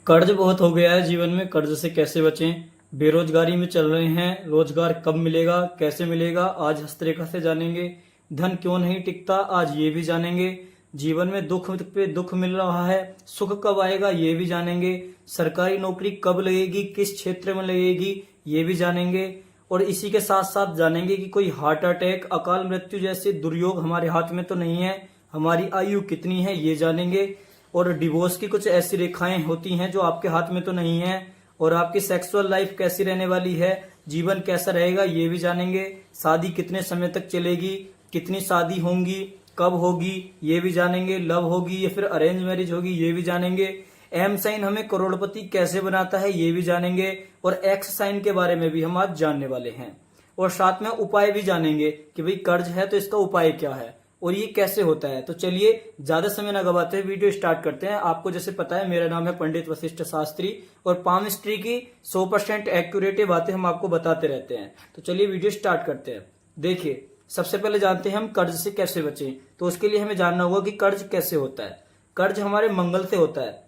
कर्ज बहुत हो गया है जीवन में। कर्ज से कैसे बचें? बेरोजगारी में चल रहे हैं, रोजगार कब मिलेगा, कैसे मिलेगा, आज हस्तरेखा से जानेंगे। धन क्यों नहीं टिकता, आज ये भी जानेंगे। जीवन में दुख पे दुख मिल रहा है, सुख कब आएगा ये भी जानेंगे। सरकारी नौकरी कब लगेगी, किस क्षेत्र में लगेगी ये भी जानेंगे। और इसी के साथ साथ जानेंगे कि कोई हार्ट अटैक, अकाल मृत्यु जैसे दुर्योग हमारे हाथ में तो नहीं है, हमारी आयु कितनी है ये जानेंगे। और डिवोर्स की कुछ ऐसी रेखाएं होती हैं जो आपके हाथ में तो नहीं है। और आपकी सेक्सुअल लाइफ कैसी रहने वाली है, जीवन कैसा रहेगा ये भी जानेंगे। शादी कितने समय तक चलेगी, कितनी शादी होंगी, कब होगी ये भी जानेंगे। लव होगी या फिर अरेंज मैरिज होगी ये भी जानेंगे। एम साइन हमें करोड़पति कैसे बनाता है ये भी जानेंगे। और एक्स साइन के बारे में भी हम आज जानने वाले हैं। और साथ में उपाय भी जानेंगे कि भाई कर्ज है तो इसका उपाय क्या है और ये कैसे होता है। तो चलिए ज्यादा समय न गवाते हुए वीडियो स्टार्ट करते हैं। आपको जैसे पता है मेरा नाम है पंडित वशिष्ठ शास्त्री और पामिस्ट्री की 100% एक्यूरेट बातें हम आपको बताते रहते हैं। तो चलिए वीडियो स्टार्ट करते हैं। देखिए सबसे पहले जानते हैं हम कर्ज से कैसे बचें। तो उसके लिए हमें जानना होगा कि कर्ज कैसे होता है। कर्ज हमारे मंगल से होता है।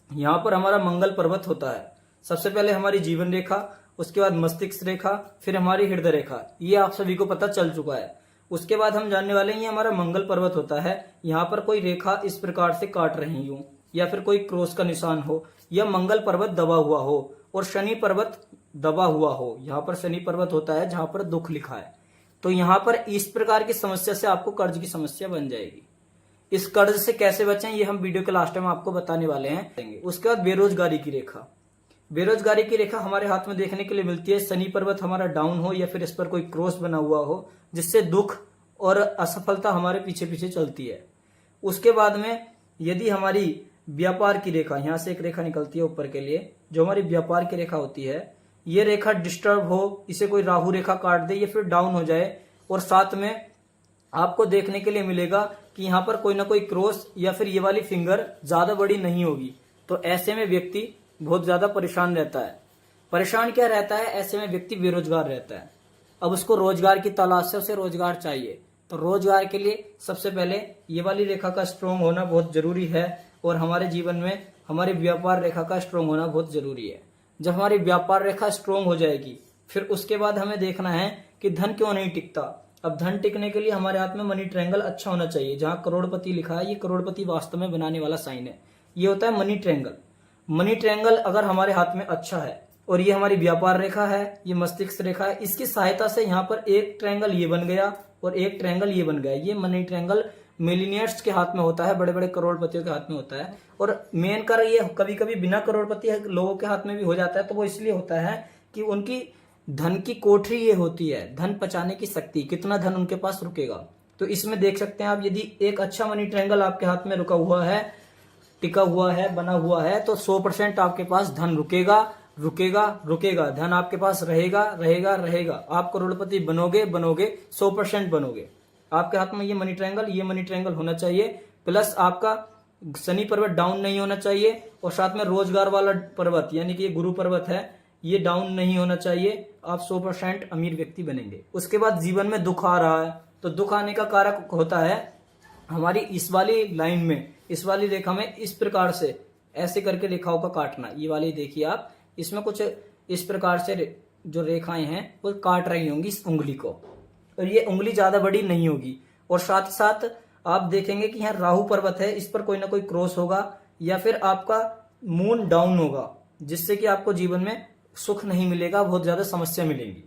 यहाँ पर हमारा मंगल पर्वत होता है। सबसे पहले हमारी जीवन रेखा, उसके बाद मस्तिष्क रेखा, फिर हमारी हृदय रेखा, ये आप सभी को पता चल चुका है। उसके बाद हम जानने वाले हैं ये हमारा मंगल पर्वत होता है। यहाँ पर कोई रेखा इस प्रकार से काट रही हो या फिर कोई क्रॉस का निशान हो या मंगल पर्वत दबा हुआ हो और शनि पर्वत दबा हुआ हो। यहाँ पर शनि पर्वत होता है जहां पर दुख लिखा है। तो यहाँ पर इस प्रकार की समस्या से आपको कर्ज की समस्या बन जाएगी। इस कर्ज से कैसे बचें ये हम वीडियो के लास्ट में आपको बताने वाले हैं। उसके बाद बेरोजगारी की रेखा। बेरोजगारी की रेखा हमारे हाथ में देखने के लिए मिलती है। शनि पर्वत हमारा डाउन हो या फिर इस पर कोई क्रॉस बना हुआ हो जिससे दुख और असफलता हमारे पीछे पीछे चलती है। उसके बाद में यदि हमारी व्यापार की रेखा, यहां से एक रेखा निकलती है ऊपर के लिए, जो हमारी व्यापार की रेखा होती है, ये रेखा डिस्टर्ब हो, इसे कोई राहु रेखा काट दे या फिर डाउन हो जाए और साथ में आपको देखने के लिए मिलेगा कि यहाँ पर कोई ना कोई क्रॉस या फिर ये वाली फिंगर ज्यादा बड़ी नहीं होगी, तो ऐसे में व्यक्ति बहुत ज्यादा परेशान रहता है। परेशान क्या रहता है? ऐसे में व्यक्ति बेरोजगार रहता है। अब उसको रोजगार की तलाश से उसे रोजगार चाहिए। तो रोजगार के लिए सबसे पहले ये वाली रेखा का स्ट्रोंग होना बहुत जरूरी है और हमारे जीवन में हमारी व्यापार रेखा का स्ट्रोंग होना बहुत जरूरी है। जब हमारी व्यापार रेखा स्ट्रोंग हो जाएगी फिर उसके बाद हमें देखना है कि धन क्यों नहीं टिकता। अब धन टिकने के लिए हमारे हाथ में मनी ट्रायंगल अच्छा होना चाहिए। जहां करोड़पति लिखा है, ये करोड़पति वास्तव में बनाने वाला साइन है। ये होता है मनी ट्रायंगल। मनी ट्रायंगल अगर हमारे हाथ में अच्छा है और ये हमारी व्यापार रेखा है, ये मस्तिष्क रेखा है, इसकी सहायता से यहाँ पर एक ट्रायंगल ये बन गया और एक ट्रायंगल ये बन गया। ये मनी ट्रायंगल मिलीनियर्स के हाथ में होता है, बड़े बड़े करोड़पतियों के हाथ में होता है। और मेन कर ये कभी कभी बिना करोड़पति लोगों के हाथ में भी हो जाता है। तो वो इसलिए होता है कि उनकी धन की कोठरी ये होती है, धन पचाने की शक्ति, कितना धन उनके पास रुकेगा। तो इसमें देख सकते हैं आप, यदि एक अच्छा मनी ट्रायंगल आपके हाथ में रुका हुआ है, टिका हुआ है, बना हुआ है, तो 100% आपके पास धन रुकेगा, रुकेगा, रुकेगा। धन आपके पास रहेगा, रहेगा, रहेगा। आप करोड़पति बनोगे, बनोगे, 100% बनोगे। आपके हाथ में ये मनी ट्रायंगल होना चाहिए। प्लस आपका शनि पर्वत डाउन नहीं होना चाहिए और साथ में रोजगार वाला पर्वत यानी कि ये गुरु पर्वत है, ये डाउन नहीं होना चाहिए। आप 100% अमीर व्यक्ति बनेंगे। उसके बाद जीवन में दुख आ रहा है, तो दुख आने का कारक होता है हमारी इस वाली लाइन में, इस वाली रेखा में इस प्रकार से ऐसे करके रेखाओं का काटना। ये वाली देखिए आप, इसमें कुछ इस प्रकार से जो रेखाएं हैं वो काट रही होंगी इस उंगली को, और ये उंगली ज्यादा बड़ी नहीं होगी। और साथ साथ आप देखेंगे कि यहाँ राहु पर्वत है, इस पर कोई ना कोई क्रॉस होगा या फिर आपका मून डाउन होगा, जिससे कि आपको जीवन में सुख नहीं मिलेगा, बहुत ज्यादा समस्या मिलेगी।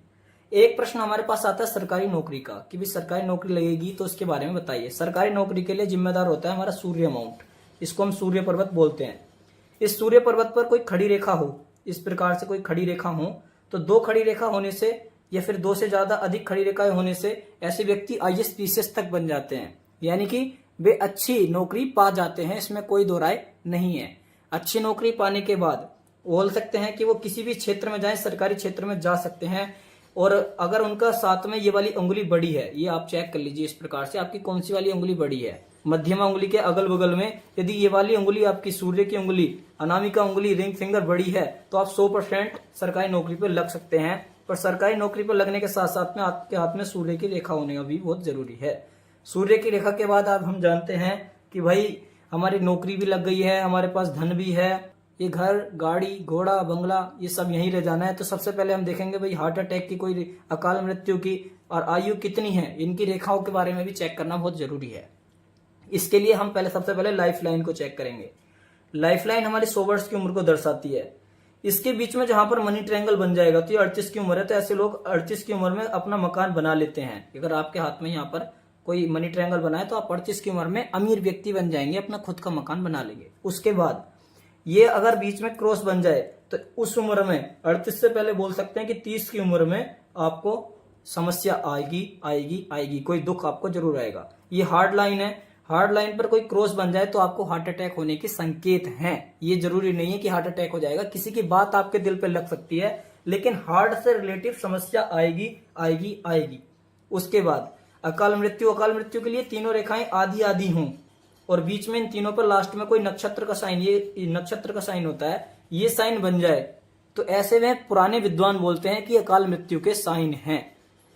एक प्रश्न हमारे पास आता है सरकारी नौकरी का कि भाई सरकारी नौकरी लगेगी तो उसके बारे में बताइए। सरकारी नौकरी के लिए जिम्मेदार होता है हमारा सूर्य माउंट, इसको हम सूर्य पर्वत बोलते हैं। इस सूर्य पर्वत पर कोई खड़ी रेखा हो, इस प्रकार से कोई खड़ी रेखा हो, तो 2 खड़ी रेखा होने से या फिर 2 से ज्यादा अधिक खड़ी रेखाएं होने से ऐसे व्यक्ति आईएएस पीसीएस तक बन जाते हैं, यानी कि वे अच्छी नौकरी पा जाते हैं। इसमें कोई दो राय नहीं है। अच्छी नौकरी पाने के बाद बोल सकते हैं कि वो किसी भी क्षेत्र में जाएं, सरकारी क्षेत्र में जा सकते हैं। और अगर उनका साथ में ये वाली उंगली बड़ी है, ये आप चेक कर लीजिए इस प्रकार से आपकी कौन सी वाली उंगली बड़ी है। मध्यमा उंगली के अगल बगल में यदि ये वाली उंगली आपकी सूर्य की उंगली, अनामिका उंगली, रिंग फिंगर बड़ी है, तो आप 100% सरकारी नौकरी पर लग सकते हैं। पर सरकारी नौकरी पर लगने के साथ साथ में आपके हाथ में सूर्य की रेखा होने का भी बहुत जरूरी है। सूर्य की रेखा के बाद आप हम जानते हैं कि भाई हमारी नौकरी भी लग गई है, हमारे पास धन भी है, ये घर, गाड़ी, घोड़ा, बंगला, ये सब यहीं रह जाना है। तो सबसे पहले हम देखेंगे भाई हार्ट अटैक की, कोई अकाल मृत्यु की और आयु कितनी है, इनकी रेखाओं के बारे में भी चेक करना बहुत जरूरी है। इसके लिए हम सबसे पहले लाइफ लाइन को चेक करेंगे। लाइफ लाइन हमारी 100 वर्ष की उम्र को दर्शाती है। इसके बीच में जहां पर मनी ट्रायंगल बन जाएगा तो ये 38 की उम्र है, तो ऐसे लोग 38 की उम्र में अपना मकान बना लेते हैं। अगर आपके हाथ में यहाँ पर कोई मनी ट्रायंगल बना है तो आप 38 की उम्र में अमीर व्यक्ति बन जाएंगे, अपना खुद का मकान बना लेंगे। उसके बाद ये अगर बीच में क्रॉस बन जाए तो उस उम्र में 38 से पहले बोल सकते हैं कि 30 की उम्र में आपको समस्या आएगी, कोई दुख आपको जरूर आएगा। ये हार्ड लाइन है। हार्ड लाइन पर कोई क्रॉस बन जाए तो आपको हार्ट अटैक होने के संकेत हैं। ये जरूरी नहीं है कि हार्ट अटैक हो जाएगा, किसी की बात आपके दिल पे लग सकती है, लेकिन हार्ट से रिलेटिव समस्या आएगी। उसके बाद अकाल मृत्यु के लिए तीनों रेखाएं आधी आधी हों और बीच में इन तीनों पर लास्ट में कोई नक्षत्र का साइन, ये नक्षत्र का साइन होता है, ये साइन बन जाए तो ऐसे में पुराने विद्वान बोलते हैं कि अकाल मृत्यु के साइन हैं।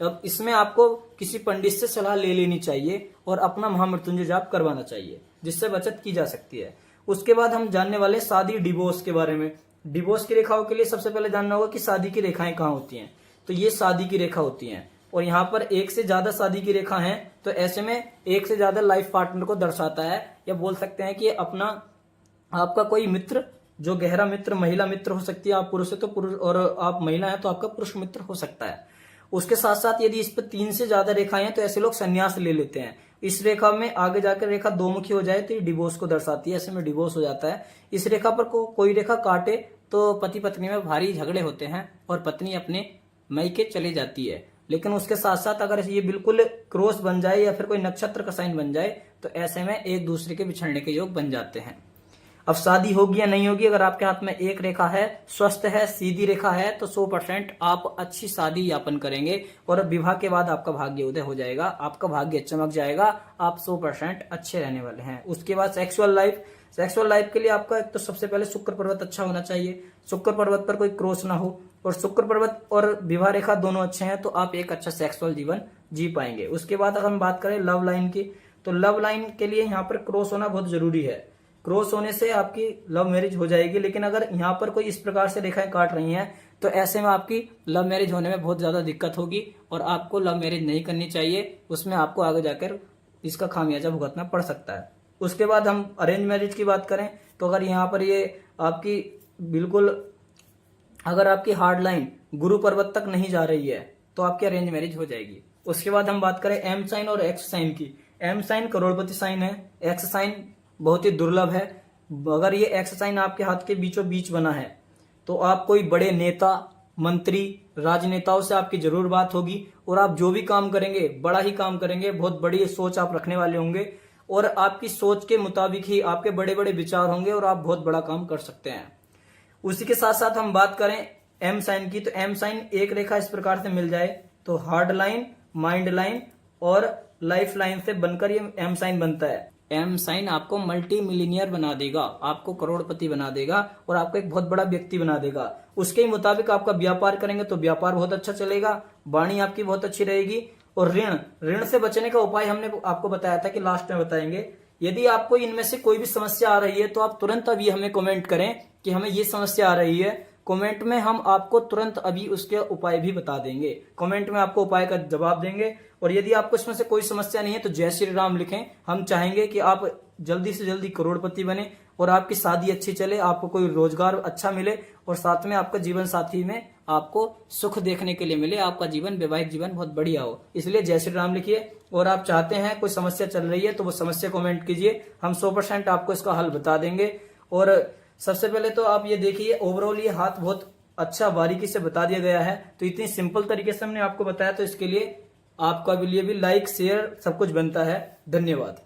अब इसमें आपको किसी पंडित से सलाह ले लेनी चाहिए और अपना महामृत्युंजय जाप करवाना चाहिए, जिससे बचत की जा सकती है। उसके बाद हम जानने वाले शादी डिवोर्स के बारे में। डिवोर्स की रेखाओं के लिए सबसे पहले जानना होगा कि शादी की रेखाएं कहाँ होती हैं। तो ये शादी की रेखा होती हैं और यहाँ पर एक से ज्यादा शादी की रेखा है, तो ऐसे में एक से ज्यादा लाइफ पार्टनर को दर्शाता है, या बोल सकते हैं कि अपना आपका कोई मित्र, जो गहरा मित्र, महिला मित्र हो सकती है, आप पुरुष है तो पुरुष, और आप महिला है तो आपका पुरुष मित्र हो सकता है। उसके साथ साथ यदि इस पर 3 से ज्यादा रेखाएं हैं तो ऐसे लोग संन्यास ले लेते हैं। इस रेखा में आगे जाकर रेखा 2 मुखी हो जाए तो ये डिवोर्स को दर्शाती है, ऐसे में डिवोर्स हो जाता है। इस रेखा पर कोई रेखा काटे तो पति पत्नी में भारी झगड़े होते हैं और पत्नी अपने मैके चली जाती है। लेकिन उसके साथ साथ अगर ये बिल्कुल क्रॉस बन जाए या फिर कोई नक्षत्र का साइन बन जाए तो ऐसे में एक दूसरे के बिछड़ने के योग बन जाते हैं। अब शादी होगी या नहीं होगी, अगर आपके हाथ में एक रेखा है, स्वस्थ है, सीधी रेखा है, तो 100% आप अच्छी शादी यापन करेंगे और विवाह के बाद आपका भाग्य उदय हो जाएगा, आपका भाग्य चमक जाएगा, आप 100% अच्छे रहने वाले हैं। उसके बाद सेक्सुअल लाइफ के लिए आपका एक तो सबसे पहले शुक्र पर्वत अच्छा होना चाहिए, शुक्र पर्वत पर कोई क्रॉस ना हो, और शुक्र पर्वत और विवाह रेखा दोनों अच्छे हैं तो आप एक अच्छा सेक्सुअल जीवन जी पाएंगे। उसके बाद अगर हम बात करें लव लाइन की, तो लव लाइन के लिए यहाँ पर क्रॉस होना बहुत जरूरी है। क्रॉस होने से आपकी लव मैरिज हो जाएगी, लेकिन अगर यहाँ पर कोई इस प्रकार से रेखाएं काट रही हैं तो ऐसे में आपकी लव मैरिज होने में बहुत ज्यादा दिक्कत होगी और आपको लव मैरिज नहीं करनी चाहिए, उसमें आपको आगे जाकर इसका खामियाजा भुगतना पड़ सकता है। उसके बाद हम अरेंज मैरिज की बात करें तो अगर यहाँ पर ये आपकी बिल्कुल, अगर आपकी हार्ड लाइन गुरु पर्वत तक नहीं जा रही है तो आपकी अरेंज मैरिज हो जाएगी। उसके बाद हम बात करें एम साइन और एक्स साइन की। एम साइन करोड़पति साइन है, एक्स साइन बहुत ही दुर्लभ है। अगर ये एक्स साइन आपके हाथ के बीचों बीच बना है तो आप कोई बड़े नेता, मंत्री, राजनेताओं से आपकी जरूर बात होगी और आप जो भी काम करेंगे बड़ा ही काम करेंगे, बहुत बड़ी सोच आप रखने वाले होंगे और आपकी सोच के मुताबिक ही आपके बड़े बड़े विचार होंगे और आप बहुत बड़ा काम कर सकते हैं। उसी के साथ साथ हम बात करें एम साइन की, तो एम साइन एक रेखा इस प्रकार से मिल जाए तो हार्ड लाइन, माइंड लाइन और लाइफ लाइन से बनकर ये एम साइन बनता है। एम साइन आपको मल्टी मिलीनियर बना देगा, आपको करोड़पति बना देगा और आपको एक बहुत बड़ा व्यक्ति बना देगा। उसके ही मुताबिक आपका व्यापार करेंगे तो व्यापार बहुत अच्छा चलेगा, वाणी आपकी बहुत अच्छी रहेगी। और ऋण से बचने का उपाय हमने आपको बताया था कि लास्ट में बताएंगे। यदि आपको इनमें से कोई भी समस्या आ रही है तो आप तुरंत अभी हमें कमेंट करें कि हमें ये समस्या आ रही है। कमेंट में हम आपको तुरंत अभी उसके उपाय भी बता देंगे, कमेंट में आपको उपाय का जवाब देंगे। और यदि आपको इसमें से कोई समस्या नहीं है तो जय श्री राम लिखें। हम चाहेंगे कि आप जल्दी से जल्दी करोड़पति बने और आपकी शादी अच्छी चले, आपको कोई रोजगार अच्छा मिले और साथ में आपका जीवन साथी में आपको सुख देखने के लिए मिले, आपका जीवन, वैवाहिक जीवन बहुत बढ़िया हो। इसलिए जय श्री राम लिखिए। और आप चाहते हैं कोई समस्या चल रही है तो वो समस्या कमेंट कीजिए, हम 100% आपको इसका हल बता देंगे। और सबसे पहले तो आप ये देखिए, ओवरऑल ये हाथ बहुत अच्छा बारीकी से बता दिया गया है, तो इतनी सिंपल तरीके से हमने आपको बताया, तो इसके लिए आपका लिए भी लाइक, शेयर सब कुछ बनता है। धन्यवाद।